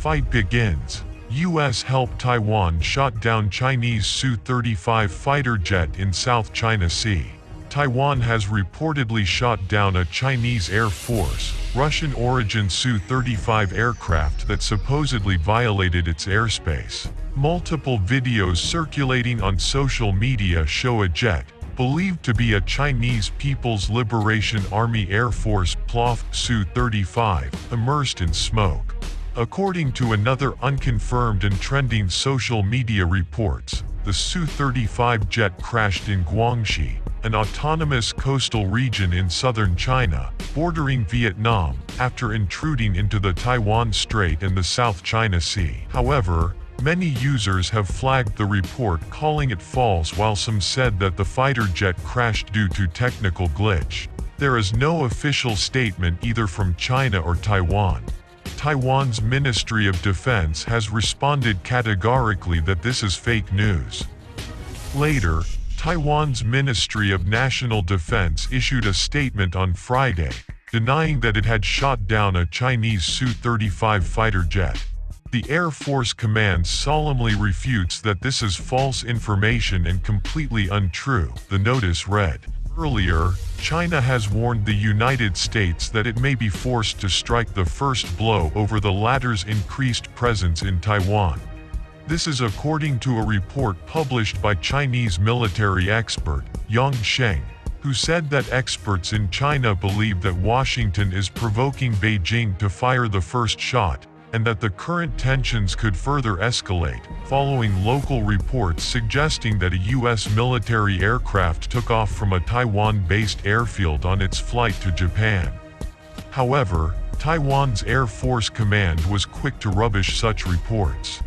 Fight begins. U.S. help Taiwan shot down Chinese SU-35 fighter jet in South China Sea. Taiwan has reportedly shot down a Chinese Air Force, Russian-origin SU-35 aircraft that supposedly violated its airspace. Multiple videos circulating on social media show a jet, believed to be a Chinese People's Liberation Army Air Force PLOF Su-35, immersed in smoke. According to another unconfirmed and trending social media reports, the Su-35 jet crashed in Guangxi, an autonomous coastal region in southern China, bordering Vietnam, after intruding into the Taiwan Strait and the South China Sea. However, many users have flagged the report, calling it false, while some said that the fighter jet crashed due to technical glitch. There is no official statement either from China or Taiwan. Taiwan's Ministry of Defense has responded categorically that this is fake news. Later, Taiwan's Ministry of National Defense issued a statement on Friday, denying that it had shot down a Chinese Su-35 fighter jet. The Air Force Command solemnly refutes that this is false information and completely untrue, the notice read. Earlier, China has warned the United States that it may be forced to strike the first blow over the latter's increased presence in Taiwan. This is according to a report published by Chinese military expert, Yang Sheng, who said that experts in China believe that Washington is provoking Beijing to fire the first shot, and that the current tensions could further escalate, following local reports suggesting that a U.S. military aircraft took off from a Taiwan-based airfield on its flight to Japan. However, Taiwan's Air Force Command was quick to rubbish such reports.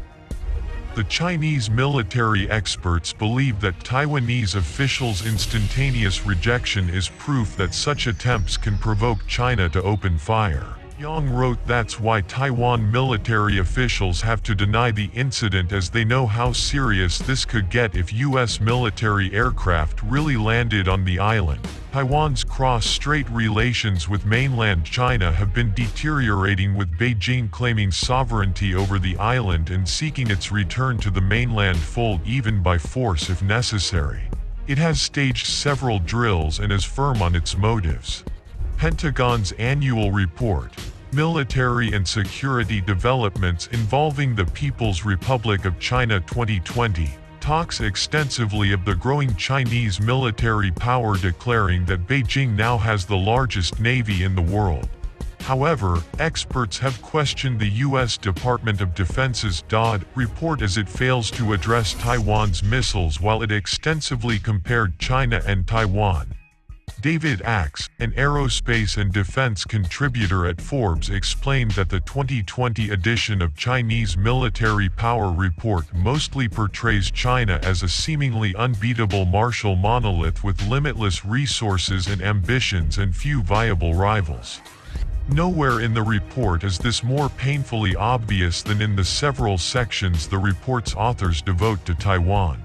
The Chinese military experts believe that Taiwanese officials' instantaneous rejection is proof that such attempts can provoke China to open fire. Yang wrote, "That's why Taiwan military officials have to deny the incident, as they know how serious this could get if U.S. military aircraft really landed on the island." Taiwan's cross-strait relations with mainland China have been deteriorating, with Beijing claiming sovereignty over the island and seeking its return to the mainland fold, even by force if necessary. It has staged several drills and is firm on its motives. Pentagon's annual report, Military and Security Developments Involving the People's Republic of China 2020, talks extensively of the growing Chinese military power, declaring that Beijing now has the largest navy in the world. However, experts have questioned the U.S. Department of Defense's DoD report, as it fails to address Taiwan's missiles while it extensively compared China and Taiwan. David Axe, an aerospace and defense contributor at Forbes, explained that the 2020 edition of Chinese Military Power Report mostly portrays China as a seemingly unbeatable martial monolith with limitless resources and ambitions and few viable rivals. Nowhere in the report is this more painfully obvious than in the several sections the report's authors devote to Taiwan.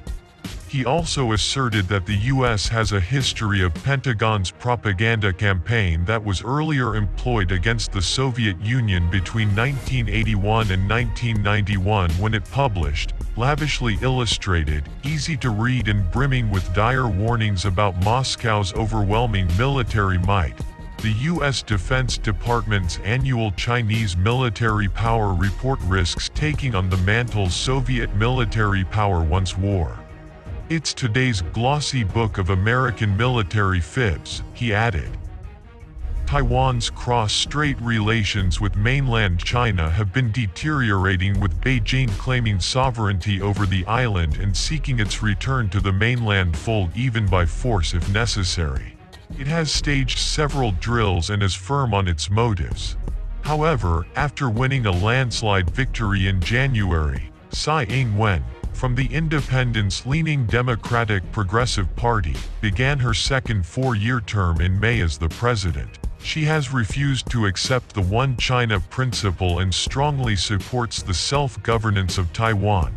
He also asserted that the U.S. has a history of Pentagons propaganda campaign that was earlier employed against the Soviet Union between 1981 and 1991, when it published, lavishly illustrated, easy to read and brimming with dire warnings about Moscow's overwhelming military might, the U.S. Defense Department's annual Chinese Military Power Report risks taking on the mantle Soviet military power once wore. "It's today's glossy book of American military fibs," he added. Taiwan's cross-strait relations with mainland China have been deteriorating, with Beijing claiming sovereignty over the island and seeking its return to the mainland fold, even by force if necessary. It has staged several drills and is firm on its motives. However, after winning a landslide victory in January, Tsai Ing-wen, from the independence-leaning Democratic Progressive Party, began her second four-year term in May as the president. She has refused to accept the One China principle and strongly supports the self-governance of Taiwan.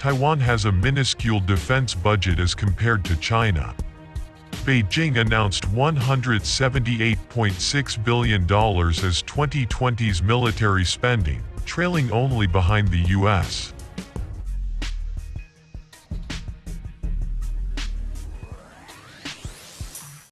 Taiwan has a minuscule defense budget as compared to China. Beijing announced $178.6 billion as 2020's military spending, trailing only behind the US.